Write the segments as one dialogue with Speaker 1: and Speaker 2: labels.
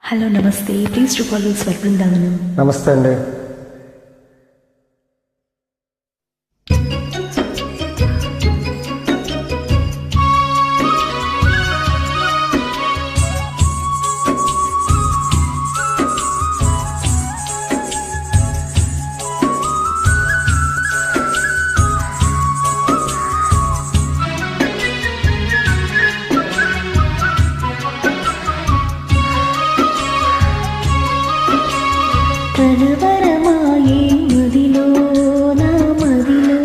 Speaker 1: Hello నమస్తే, please to follow స్వర బృందావనం.
Speaker 2: నమస్తే అండి.
Speaker 1: కలవరమాయే మదిలో నా మదిలో,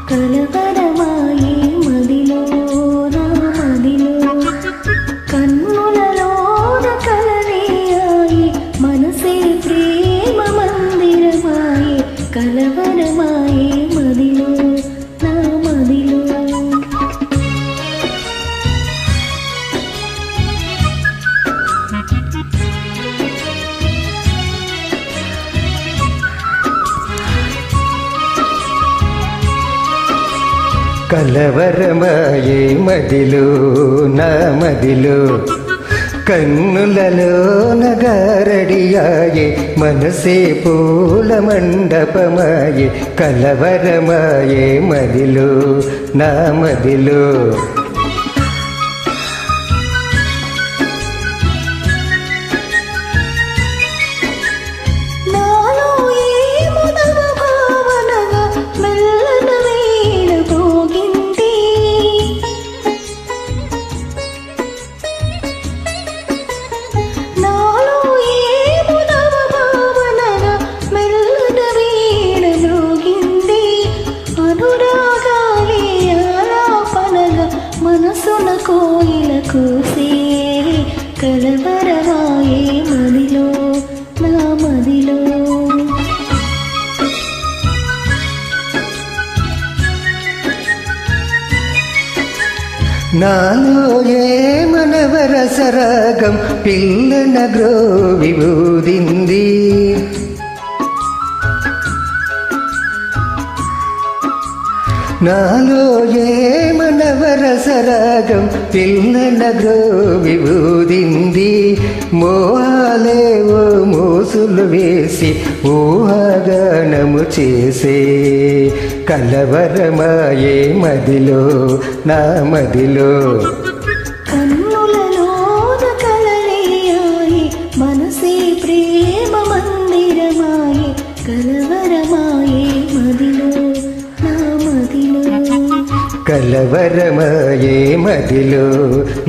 Speaker 1: కలవరమాయే మదిలో నా మదిలో, కన్నులలోన కలనేయాయి మనసే ప్రేమ మందిరమాయే, కలవరమాయే మదిలో నా మదిలో.
Speaker 2: కలవరమాయే మదిలో నా మదిలో, కన్నులలో నగారడియాయే మనసే పూల మండపమాయే, కలవరమాయే మదిలో నా మదిలో.
Speaker 1: మనసున కోయిల కూసే కలవరమాయే మదిలో నా మదిలో.
Speaker 2: నాలో ఏ మనవరసరాగం పిల్లన గ్రోవి ఊదింది, నాలో ఏ మనవరసరాగం పిల్లన గ్రోవి ఊదింది, మోహాలేవో మోసులు వేసి ఊహాగానము చేసే, కలవరమాయే మదిలో నా మదిలో.
Speaker 1: కన్నులలోన కలనేయాయి మనసే ప్రేమ మందిరమాయే, కలవరమాయే మదిలో నా మదిలో.
Speaker 2: కలవరమాయే మదిలో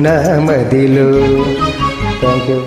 Speaker 2: నా మదిలో. Thank you.